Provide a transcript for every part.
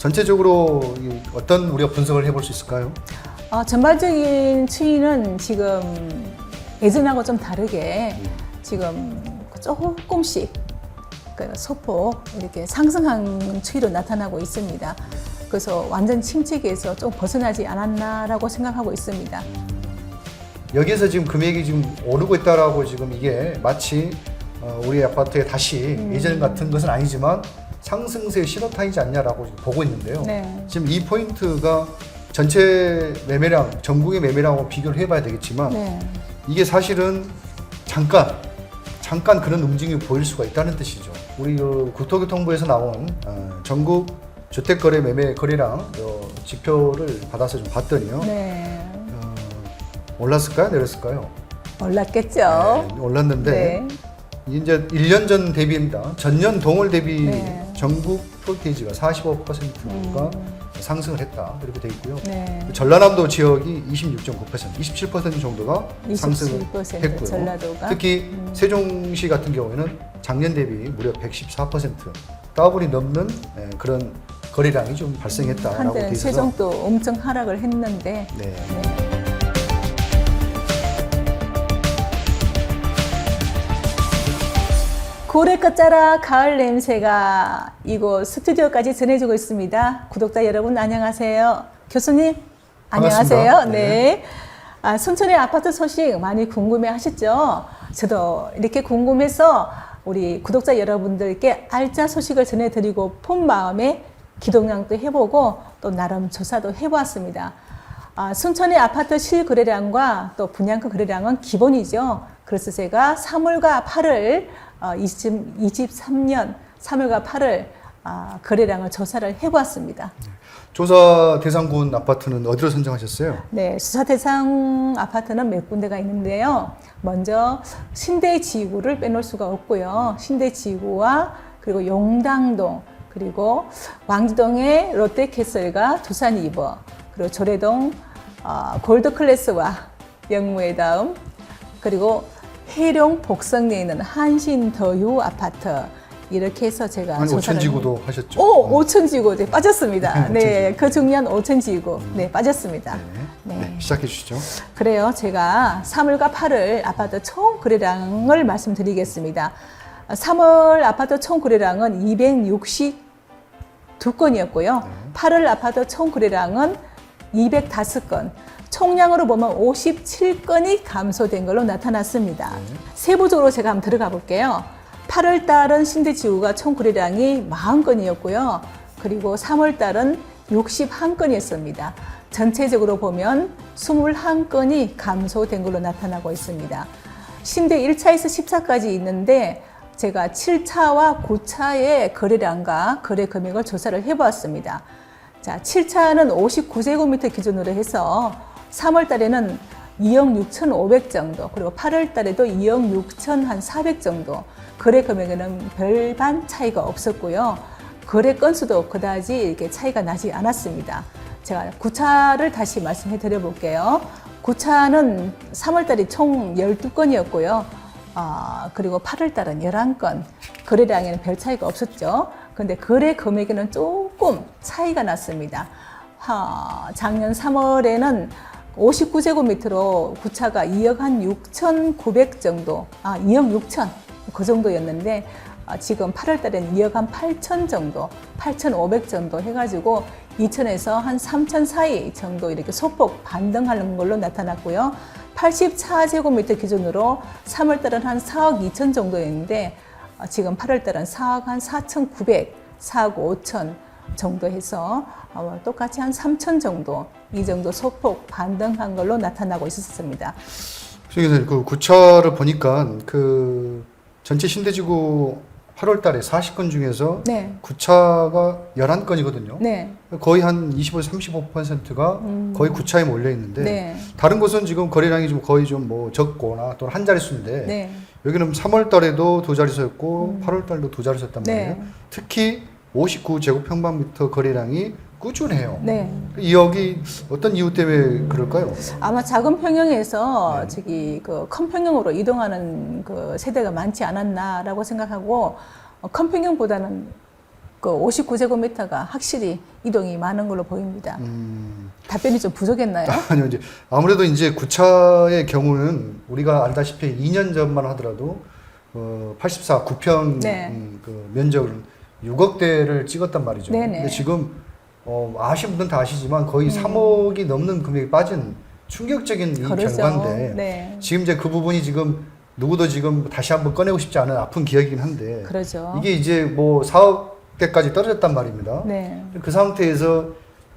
전체적으로 어떤 우리가 분석을 해볼 수 있을까요? 전반적인 추이는 지금 예전하고 좀 다르게 지금 조금씩 소폭 이렇게 상승한 추이로 나타나고 있습니다. 그래서 완전 침체기에서 좀 벗어나지 않았나라고 생각하고 있습니다. 여기에서 지금 금액이 지금 오르고 있다라고 지금 이게 마치 우리 아파트에 다시 예전 같은 것은 아니지만 상승세 신호탄이지 않냐라고 지금 보고 있는데요. 네. 지금 이 포인트가 전체 매매량, 전국의 매매량하고 비교를 해봐야 되겠지만 네. 이게 사실은 잠깐 그런 움직임이 보일 수가 있다는 뜻이죠. 우리 국토교통부에서 나온 전국 주택거래 매매 거래량 지표를 받아서 좀 봤더니요. 네. 올랐을까요? 내렸을까요? 올랐겠죠. 네, 올랐는데 네. 이제 1년 전 대비입니다. 전년 동월 대비 네. 전국 프로테이지가 45%가 상승을 했다 이렇게 돼 있고요. 네. 전라남도 지역이 26.9%, 27% 정도가 27% 상승을 했고요. 전라도가. 특히 세종시 같은 경우에는 작년 대비 무려 114% 더블이 넘는 그런 거래량이 좀 발생했다라고 돼 한때는 있어서 세종도 엄청 하락을 했는데 네. 고래 끝자락 가을 냄새가 이곳 스튜디오까지 전해지고 있습니다. 구독자 여러분 안녕하세요. 교수님 반갑습니다. 안녕하세요. 네. 네. 순천의 아파트 소식 많이 궁금해 하셨죠? 저도 이렇게 궁금해서 우리 구독자 여러분들께 알짜 소식을 전해드리고 본 마음에 기동량도 해보고 또 나름 조사도 해보았습니다. 순천의 아파트 실거래량과 또 분양가 거래량은 기본이죠. 그래서 제가 3월과 8월 23년 3월과 8월 거래량을 조사를 해보았습니다. 조사 대상군 아파트는 어디로 선정하셨어요? 네, 수사 대상 아파트는 몇 군데가 있는데요. 먼저 신대지구를 빼놓을 수가 없고요. 신대지구와 그리고 용당동, 그리고 왕지동의 롯데캐슬과 두산 이버, 그리고 조례동 골드클래스와 영무의 다음, 그리고 해룡 복성리에 있는 한신더유 아파트, 이렇게 해서 제가 조사를 5천지구도 하셨죠? 5천지구 네, 빠졌습니다. 네, 5천지구. 그 중요한 5천지구 네, 빠졌습니다. 네, 시작해 주시죠. 그래요. 제가 3월과 8월 아파트 총 거래량을 말씀드리겠습니다. 3월 아파트 총 거래량은 262건이었고요. 8월 아파트 총 거래량은 205건. 총량으로 보면 57건이 감소된 걸로 나타났습니다. 세부적으로 제가 한번 들어가 볼게요. 8월 달은 신대지구가 총 거래량이 40건이었고요. 그리고 3월 달은 61건이었습니다. 전체적으로 보면 21건이 감소된 걸로 나타나고 있습니다. 신대 1차에서 14까지 있는데 제가 7차와 9차의 거래량과 거래 금액을 조사를 해보았습니다. 자, 7차는 59제곱미터 기준으로 해서 3월 달에는 2억 6,500 정도, 그리고 8월 달에도 2억 6,400 정도, 거래 금액에는 별반 차이가 없었고요. 거래 건수도 그다지 이렇게 차이가 나지 않았습니다. 제가 9차를 다시 말씀해 드려 볼게요. 9차는 3월 달이 총 12건이었고요. 그리고 8월 달은 11건, 거래량에는 별 차이가 없었죠. 근데 거래 금액에는 조금 차이가 났습니다. 작년 3월에는 59제곱미터로 9차가 2억 한 6,900 정도, 2억 6천 그 정도였는데 지금 8월 달에는 2억 한 8천 정도, 8,500 정도 해가지고 2천에서 한 3천 사이 정도 이렇게 소폭 반등하는 걸로 나타났고요. 84제곱미터 기준으로 3월 달은 한 4억 2천 정도였는데 지금 8월 달은 4억 한 4,900, 4억 5천 정도 해서 똑같이 한 3천 정도, 이 정도 소폭 반등한 걸로 나타나고 있었습니다. 그래서 그 9차를 보니까 그 전체 신대지구 8월 달에 40건 중에서 네. 9차가 11건이거든요. 네. 거의 한 35%가 거의 9차에 몰려 있는데 네. 다른 곳은 지금 거래량이 좀 거의 좀 뭐 적거나 또는 한 자릿수인데 네. 여기는 3월 달에도 두 자릿수였고 8월 달도 두 자릿수였단 말이에요. 네. 특히 59제곱평방미터 거래량이 꾸준해요. 네. 여기 어떤 이유 때문에 그럴까요? 아마 작은 평형에서 네. 저기 그 큰 평형으로 이동하는 그 세대가 많지 않았나라고 생각하고 큰 평형보다는 그 59제곱미터가 확실히 이동이 많은 걸로 보입니다. 답변이 좀 부족했나요? 아니요, 이제 아무래도 이제 구차의 경우는 우리가 알다시피 2년 전만 하더라도 84 9평 네. 그 면적을 6억대를 찍었단 말이죠. 네네. 근데 지금 아시는 분들은 다 아시지만 거의 3억이 넘는 금액이 빠진 충격적인 이 그러죠. 결과인데 네. 지금 이제 그 부분이 지금 누구도 지금 다시 한번 꺼내고 싶지 않은 아픈 기억이긴 한데 그러죠. 이게 이제 뭐 4억대까지 떨어졌단 말입니다. 네. 그 상태에서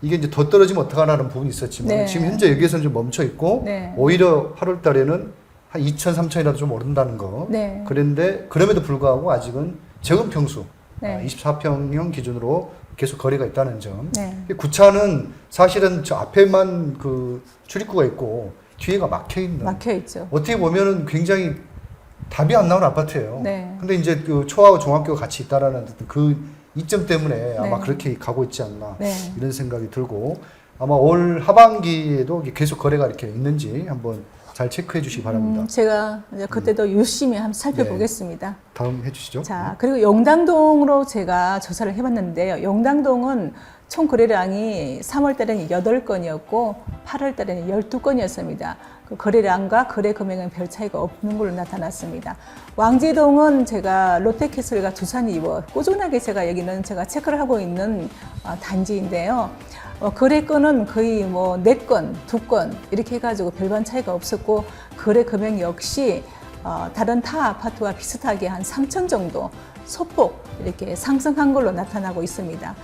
이게 이제 더 떨어지면 어떡하나라는 부분이 있었지만 네. 지금 현재 여기에서는 좀 멈춰 있고 네. 오히려 8월 달에는 한 2천, 3천이라도 좀 오른다는 거. 네. 그런데 그럼에도 불구하고 아직은 적은 평수 네. 24평형 기준으로 계속 거래가 있다는 점. 네. 구차는 사실은 저 앞에만 그 출입구가 있고 뒤에가 막혀 있는. 막혀 있죠. 어떻게 보면은 굉장히 답이 안 나오는 아파트예요. 네. 근데 이제 그 초하고 중학교가 같이 있다라는 그 이점 때문에 아마 네. 그렇게 가고 있지 않나 네. 이런 생각이 들고 아마 올 하반기에도 계속 거래가 이렇게 있는지 한번 잘 체크해 주시기 바랍니다. 제가 이제 그때도 유심히 한번 살펴보겠습니다. 다음 해주시죠. 자, 그리고 영당동으로 제가 조사를 해봤는데요. 영당동은 총 거래량이 3월 달에는 8건이었고 8월 달에는 12건이었습니다. 그 거래량과 거래 금액은 별 차이가 없는 걸로 나타났습니다. 왕지동은 제가 롯데캐슬과 두산이버 꾸준하게 제가 여기는 제가 체크를 하고 있는 단지인데요. 거래건은 거의 뭐 4건, 2건 이렇게 해가지고 별반 차이가 없었고 거래 금액 역시 다른 타 아파트와 비슷하게 한 3천 정도 소폭 이렇게 상승한 걸로 나타나고 있습니다.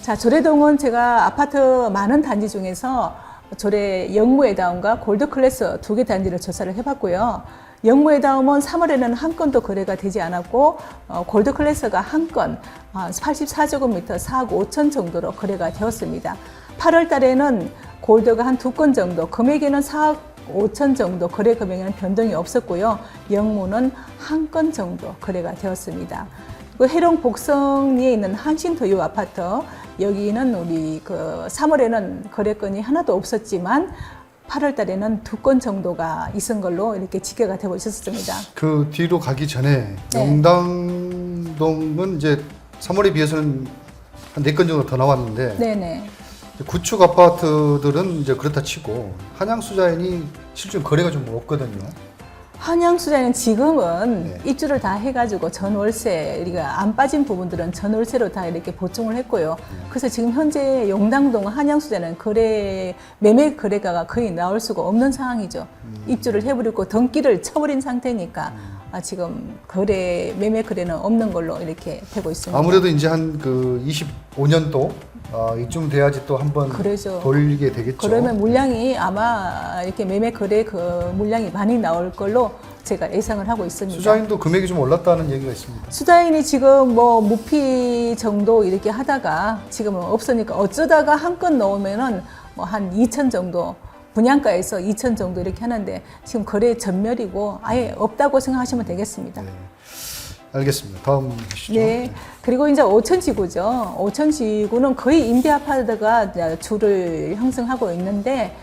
자, 조례동은 제가 아파트 많은 단지 중에서 조례 영무에다움과 골드클래스 2개 단지를 조사를 해봤고요. 영무에다움은 3월에는 한 건도 거래가 되지 않았고 골드클래스가 한 건 84제곱미터 4억 5천 정도로 거래가 되었습니다. 8월 달에는 골드가 한 2건 정도, 금액에는 4억 5천 정도 거래 금액에는 변동이 없었고요. 영무는 한 건 정도 거래가 되었습니다. 그 해롱 복성리에 있는 한신도유 아파트, 여기는 우리 그 3월에는 거래건이 하나도 없었지만 8월 달에는 2건 정도가 있은 걸로 이렇게 집계가 되고 있었습니다. 그 뒤로 가기 전에 네. 영당동은 이제 3월에 비해서는 한 4건 정도 더 나왔는데 네네. 구축 아파트들은 이제 그렇다 치고 한양수자인이 실제 거래가 좀 없거든요. 한양수자는 지금은 네. 입주를 다 해가지고 전월세, 우리가 안 빠진 부분들은 전월세로 다 이렇게 보충을 했고요. 그래서 지금 현재 용당동 한양수자는 매매 거래가가 거의 나올 수가 없는 상황이죠. 입주를 해버리고 등기를 쳐버린 상태니까 지금 매매 거래는 없는 걸로 이렇게 되고 있습니다. 아무래도 이제 한 그 25년도 이쯤 돼야지 또 한번 그러죠. 돌리게 되겠죠. 그러면 물량이 아마 이렇게 매매 거래 그 물량이 많이 나올 걸로 제가 예상을 하고 있습니다. 수자인도 금액이 좀 올랐다는 얘기가 있습니다. 수자인이 지금 뭐 무피 정도 이렇게 하다가 지금은 없으니까 어쩌다가 한 건 넣으면은 뭐 한 2천 정도 분양가에서 2천 정도 이렇게 하는데 지금 거래 전멸이고 아예 없다고 생각하시면 되겠습니다. 네. 알겠습니다. 다음 주시죠. 네. 그리고 이제 오천지구죠. 오천지구는 거의 임대 아파트가 줄을 형성하고 있는데,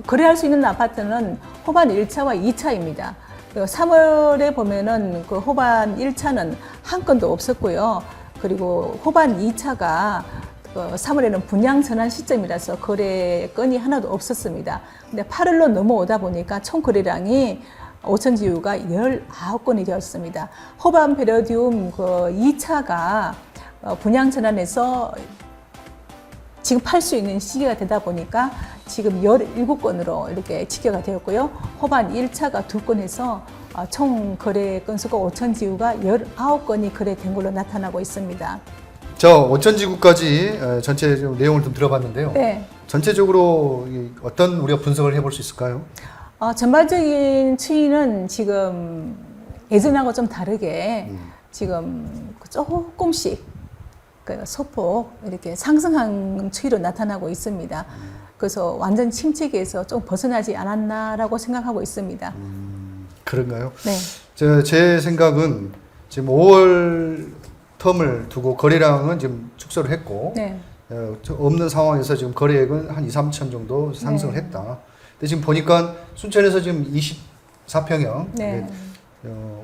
거래할 수 있는 아파트는 호반 1차와 2차입니다. 3월에 보면은 그 호반 1차는 한 건도 없었고요. 그리고 호반 2차가 3월에는 분양 전환 시점이라서 거래 건이 하나도 없었습니다. 근데 8월로 넘어오다 보니까 총 거래량이 오천지유가 19건이 되었습니다. 호반 베러디움 그 2차가 분양 전환해서 지금 팔 수 있는 시기가 되다 보니까 지금 17건으로 이렇게 집계가 되었고요. 호반 1차가 2건 해서 총 거래 건수가 오천지유가 19건이 거래된 걸로 나타나고 있습니다. 자, 오천지구까지 전체 좀 내용을 좀 들어봤는데요. 네. 전체적으로 어떤 우리가 분석을 해볼 수 있을까요? 전반적인 추이는 지금 예전하고 좀 다르게 지금 조금씩 소폭 이렇게 상승한 추이로 나타나고 있습니다. 그래서 완전 침체기에서 좀 벗어나지 않았나라고 생각하고 있습니다. 그런가요? 네. 제 생각은 지금 5월 텀을 두고 거래량은 지금 축소를 했고 네. 없는 상황에서 지금 거래액은 한 2, 3천 정도 상승을 네. 했다. 근데 지금 보니까 순천에서 지금 24평형 네.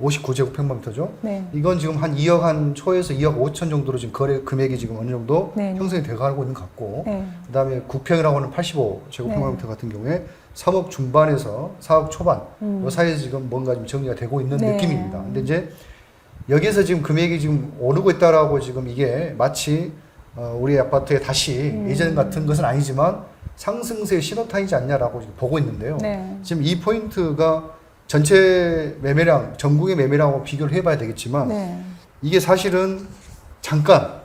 59제곱평방미터죠. 네. 이건 지금 한 2억 한 초에서 2억 5천 정도로 지금 거래 금액이 지금 어느 정도 네. 형성이 돼가고 있는 것 같고, 네. 그다음에 구평이라고 하는 85제곱평방미터 같은 경우에 3억 중반에서 4억 초반 이 사이에 지금 뭔가 좀 정리가 되고 있는 네. 느낌입니다. 근데 이제 여기서 지금 금액이 지금 오르고 있다라고 지금 이게 마치 우리 아파트에 다시 예전 같은 것은 아니지만 상승세 신호탄이지 않냐라고 지금 보고 있는데요. 네. 지금 이 포인트가 전체 매매량, 전국의 매매량하고 비교를 해봐야 되겠지만 네. 이게 사실은 잠깐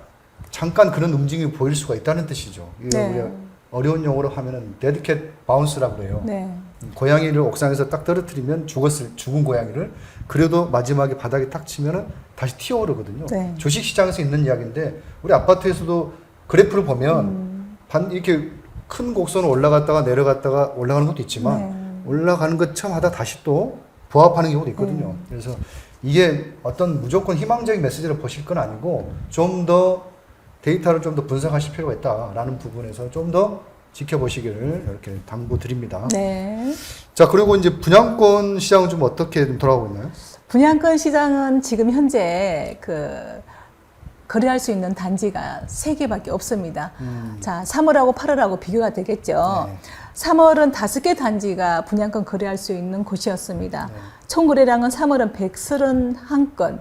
그런 움직임이 보일 수가 있다는 뜻이죠. 이게 네. 우리가 어려운 용어로 하면은 데드캣 바운스라고 그래요. 네. 고양이를 옥상에서 딱 떨어뜨리면 죽은 고양이를 그래도 마지막에 바닥에 딱 치면은 다시 튀어오르거든요. 네. 주식시장에서 있는 이야기인데 우리 아파트에서도 그래프를 보면 이렇게 큰 곡선을 올라갔다가 내려갔다가 올라가는 것도 있지만 네. 올라가는 것처럼 하다 다시 또 부합하는 경우도 있거든요. 그래서 이게 어떤 무조건 희망적인 메시지를 보실 건 아니고 좀 더 데이터를 좀 더 분석하실 필요가 있다라는 부분에서 좀 더 지켜보시기를 이렇게 당부드립니다. 네. 자, 그리고 이제 분양권 시장은 좀 어떻게 좀 돌아가고 있나요? 분양권 시장은 지금 현재 거래할 수 있는 단지가 3개밖에 없습니다. 자, 3월하고 8월하고 비교가 되겠죠. 네. 3월은 5개 단지가 분양권 거래할 수 있는 곳이었습니다. 총 거래량은 3월은 131건,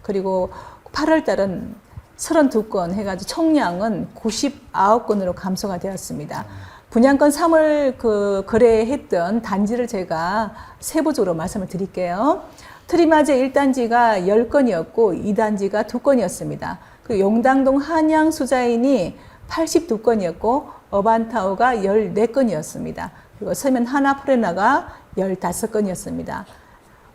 그리고 8월 달은 32건 해가지고 총량은 99건으로 감소가 되었습니다. 분양권 3월 거래했던 단지를 제가 세부적으로 말씀을 드릴게요. 트리마제 1단지가 10건이었고 2단지가 2건이었습니다. 그리고 용당동 한양수자인이 82건이었고 어반타워가 14건이었습니다. 그리고 서면 하나포레나가 15건이었습니다.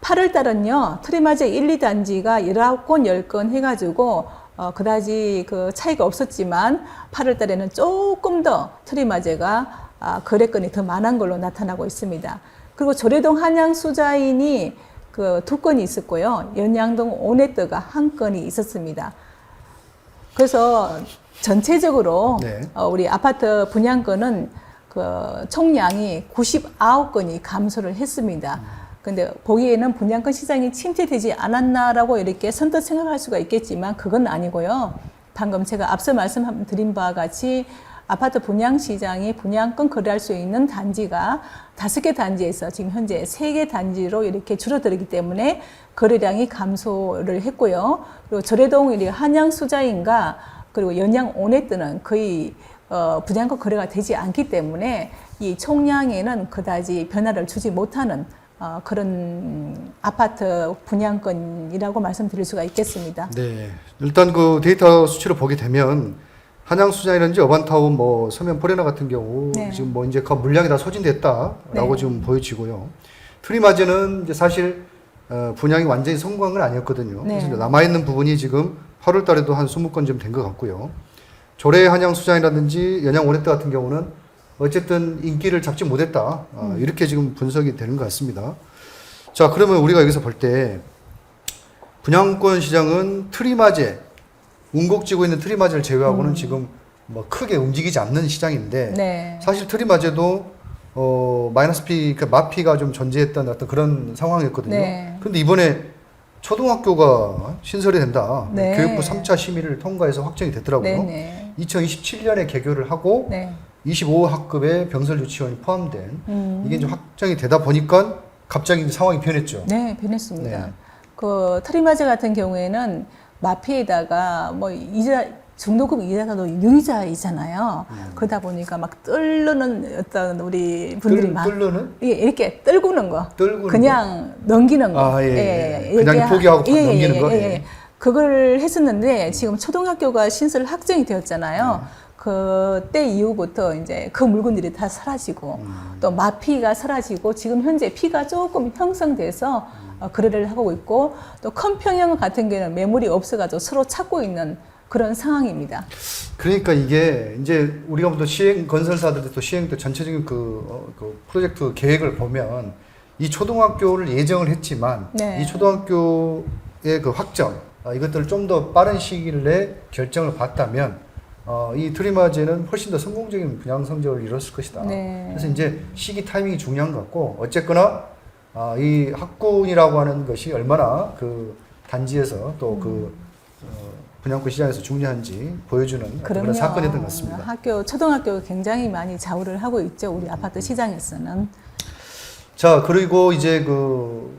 8월 달은요, 트리마제 1, 2단지가 19건, 10건 해가지고 그다지 그 차이가 없었지만 8월 달에는 조금 더 트리마제가 거래건이 더 많은 걸로 나타나고 있습니다. 그리고 조례동 한양수자인이 2건이 있었고요. 연양동 오네트가 1건이 있었습니다. 그래서 전체적으로 네. 우리 아파트 분양권은 총량이 99건이 감소를 했습니다. 근데 보기에는 분양권 시장이 침체되지 않았나라고 이렇게 선뜻 생각할 수가 있겠지만 그건 아니고요. 방금 제가 앞서 말씀드린 바와 같이 아파트 분양 시장이 분양권 거래할 수 있는 단지가 5개 단지에서 지금 현재 3개 단지로 이렇게 줄어들기 때문에 거래량이 감소를 했고요. 그리고 조례동 한양수자인과 그리고 연양 오네트는 거의 분양권 거래가 되지 않기 때문에 이 총량에는 그다지 변화를 주지 못하는 그런 아파트 분양권이라고 말씀드릴 수가 있겠습니다. 네. 일단 그 데이터 수치를 보게 되면 한양수자이라든지 어반타운 뭐 서면 포레나 같은 경우 네. 지금 뭐 이제 그 물량이 다 소진됐다라고 네. 지금 보여지고요. 트리마제는 이제 사실 분양이 완전히 성공한 건 아니었거든요. 네. 그래서 남아있는 부분이 지금 8월 달에도 한 20건 좀 된 것 같고요. 조례 한양수자이라든지 연양 오네트 같은 경우는 어쨌든 인기를 잡지 못했다. 이렇게 지금 분석이 되는 것 같습니다. 자, 그러면 우리가 여기서 볼 때 분양권 시장은 트리마제, 운곡지고 있는 트리마제를 제외하고는 지금 뭐 크게 움직이지 않는 시장인데 네. 사실 트리마제도 마이너스 피, 그 마피가 좀 존재했던 어떤 그런 상황이었거든요. 네. 근데 이번에 초등학교가 신설이 된다. 네. 교육부 3차 심의를 통과해서 확정이 됐더라고요. 네, 네. 2027년에 개교를 하고 네. 25학급에 병설 유치원이 포함된 이게 이제 확정이 되다 보니까 갑자기 이제 상황이 변했죠. 네, 변했습니다. 네. 그 트리마제 같은 경우에는 마피에다가 뭐 중도금 이자도 유이자이잖아요. 그러다 보니까 막 뜰르는 어떤 우리 분들이 뜰르는? 예, 이렇게 떨구는 거, 떨구는 그냥 넘기는 거, 아, 예, 예. 그냥 포기하고 넘기는 거? 예. 그걸 했었는데 지금 초등학교가 신설 확정이 되었잖아요. 그때 이후부터 이제 그 물건들이 다 사라지고 또 마피가 사라지고 지금 현재 피가 조금 형성돼서 거래를 하고 있고 또 큰 평형 같은 경우는 매물이 없어가지고 서로 찾고 있는 그런 상황입니다. 그러니까 이게 이제 우리가 또 건설사들도 또 시행 때 전체적인 그 프로젝트 계획을 보면 이 초등학교를 예정을 했지만 네. 이 초등학교의 그 확정 이것들을 좀 더 빠른 시일 내에 결정을 봤다면 이 트리마제는 훨씬 더 성공적인 분양 성적을 이뤘을 것이다. 네. 그래서 이제 시기 타이밍이 중요한 것 같고 어쨌거나 이 학군이라고 하는 것이 얼마나 그 단지에서 또 그 분양권 시장에서 중요한지 보여주는 그런 사건이었던 것 같습니다. 초등학교 굉장히 많이 좌우를 하고 있죠. 우리 아파트 시장에서는. 자, 그리고 이제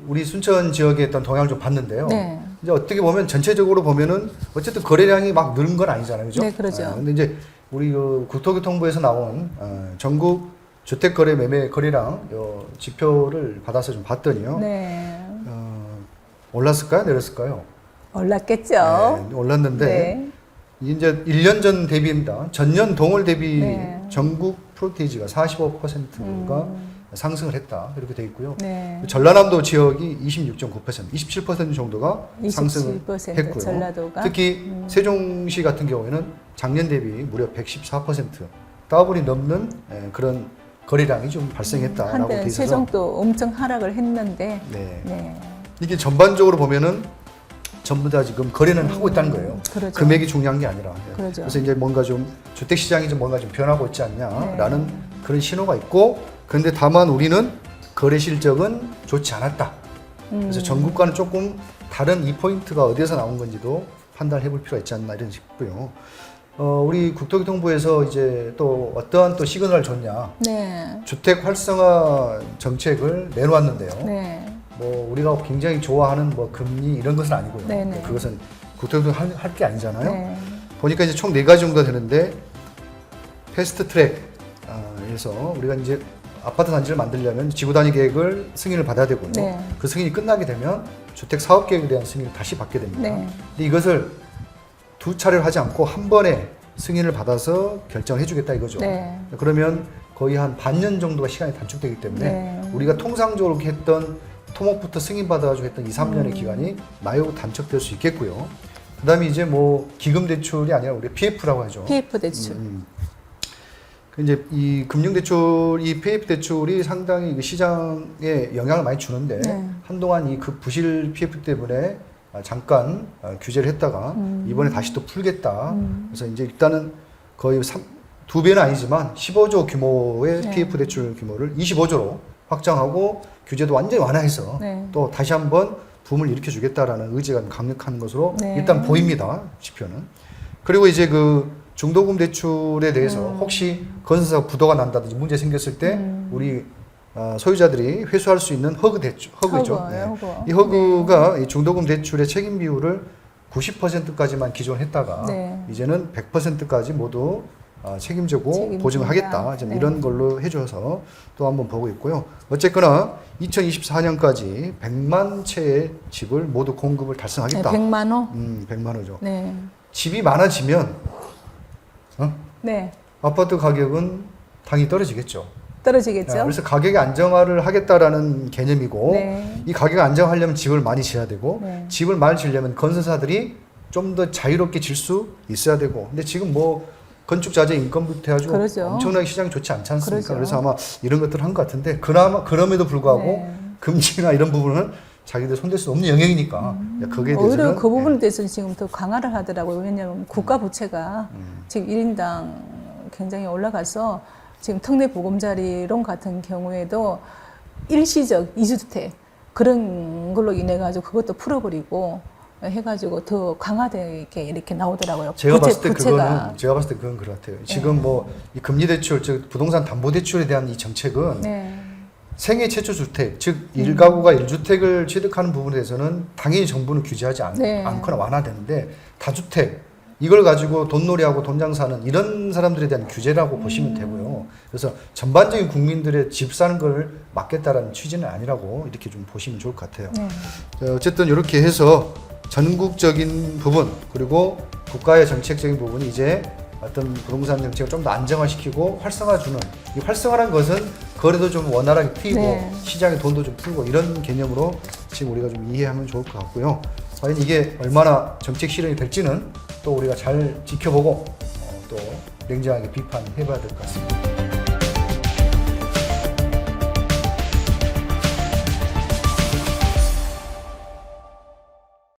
우리 순천 지역에 있던 동향을 좀 봤는데요. 네. 이제 어떻게 보면 전체적으로 보면은 어쨌든 거래량이 막 늘은 건 아니잖아요. 그죠? 네, 그렇죠. 근데 이제 우리 국토교통부에서 나온 전국 주택거래 매매 거래량 지표를 받아서 좀 봤더니요. 네. 올랐을까요? 내렸을까요? 올랐겠죠. 네, 올랐는데 네. 이제 1년 전 대비입니다. 전년 동월 대비 네. 전국 프로테이지가 45%가 상승을 했다. 이렇게 돼 있고요. 네. 전라남도 지역이 26.9%, 27% 정도가 27% 상승을 했고요. 전라도가. 특히 세종시 같은 경우에는 작년 대비 무려 114% 더블이 넘는 그런 거래량이 좀 발생했다라고 돼 한때는 있어서 세종도 엄청 하락을 했는데 네. 네. 이게 전반적으로 보면은 전부 다 지금 거래는 하고 있다는 거예요. 그렇죠. 금액이 중요한 게 아니라. 그렇죠. 그래서 이제 뭔가 좀 주택 시장이 좀 뭔가 좀 변하고 있지 않냐라는 네. 그런 신호가 있고, 그런데 다만 우리는 거래 실적은 좋지 않았다. 그래서 전국과는 조금 다른 이 포인트가 어디에서 나온 건지도 판단을 해볼 필요가 있지 않나 이런 싶고요. 우리 국토교통부에서 이제 또 어떠한 또 시그널을 줬냐. 네. 주택 활성화 정책을 내놓았는데요. 네. 뭐 우리가 굉장히 좋아하는 뭐 금리 이런 것은 아니고요. 네네. 그것은 국토교통 할 게 아니잖아요. 네. 보니까 이제 총 4가지 정도 되는데 패스트 트랙에서 우리가 이제 아파트 단지를 만들려면 지구 단위 계획을 승인을 받아야 되고요. 네. 그 승인이 끝나게 되면 주택 사업 계획에 대한 승인을 다시 받게 됩니다. 네. 근데 이것을 두 차례를 하지 않고 한 번에 승인을 받아서 결정을 해주겠다 이거죠. 네. 그러면 거의 한 반년 정도가 시간이 단축되기 때문에 네. 우리가 통상적으로 이렇게 했던 토목부터 승인받아가지고 했던 2, 3년의 기간이 마구 단축될 수 있겠고요. 그 다음에 이제 뭐 기금 대출이 아니라 우리 PF라고 하죠. PF 대출. 그 이제 이 금융대출, 이 PF 대출이 상당히 그 시장에 영향을 많이 주는데 네. 한동안 이 그 부실 PF 때문에 잠깐 규제를 했다가 이번에 다시 또 풀겠다. 그래서 이제 일단은 거의 2배는 아니지만 15조 규모의 네. PF 대출 규모를 25조로 확장하고 규제도 완전히 완화해서 네. 또 다시 한번 붐을 일으켜 주겠다라는 의지가 강력한 것으로 네. 일단 보입니다. 지표는. 그리고 이제 그 중도금 대출에 대해서 혹시 건설사 부도가 난다든지 문제 생겼을 때 우리 소유자들이 회수할 수 있는 허그 대출, 허그죠. 허그예요, 허그. 이 허그가 이 중도금 대출의 책임 비율을 90%까지만 기존 했다가 네. 이제는 100%까지 모두 책임지고 책임진다. 보증을 하겠다. 지금 네. 이런 걸로 해줘서 또 한번 보고 있고요. 어쨌거나 2024년까지 100만 채의 집을 모두 공급을 네, 달성하겠다. 100만 호. 100만 호죠. 네. 집이 많아지면 네. 아파트 가격은 당연히 떨어지겠죠. 떨어지겠죠. 그래서 가격의 안정화를 하겠다라는 개념이고 네. 이 가격을 안정하려면 집을 많이 지어야 되고 네. 집을 많이 지으려면 건설사들이 좀 더 자유롭게 질 수 있어야 되고 근데 지금 뭐 건축 자재 인건부터 해가지고 그러죠. 엄청나게 시장이 좋지 않지 않습니까? 그러죠. 그래서 아마 이런 것들을 한 것 같은데 그럼에도 불구하고 네. 금지나 이런 부분은 자기들 손댈 수 없는 영역이니까 거기에 대해서는 오히려 그 부분에 대해서는 지금 더 강화를 하더라고요. 왜냐하면 국가 부채가 지금 1인당 굉장히 올라가서 지금 특례 보금자리론 같은 경우에도 일시적 이주주택 그런 걸로 인해 가지고 그것도 풀어버리고 해가지고 더 강화되게 이렇게 나오더라고요. 제가 봤을 때 부채가. 그건 그런 것 같아요. 지금 뭐 이 금리 대출, 즉 부동산 담보 대출에 대한 이 정책은 네. 생애 최초 주택, 즉 1가구가 1주택을 취득하는 부분에 대해서는 당연히 정부는 규제하지 네. 않거나 완화되는데 다주택 이걸 가지고 돈놀이하고 돈 장사하는 이런 사람들에 대한 규제라고 보시면 되고요. 그래서 전반적인 국민들의 집 사는 걸 막겠다라는 취지는 아니라고 이렇게 좀 보시면 좋을 것 같아요. 네. 어쨌든 이렇게 해서 전국적인 부분 그리고 국가의 정책적인 부분이 이제 어떤 부동산 정책을 좀 더 안정화시키고 활성화 주는 이 활성화라는 것은 거래도 좀 원활하게 풀리고 네. 시장의 돈도 좀 풀고 이런 개념으로 지금 우리가 좀 이해하면 좋을 것 같고요. 과연 이게 얼마나 정책 실현이 될지는 또 우리가 잘 지켜보고 또 냉정하게 비판해봐야 될 것 같습니다.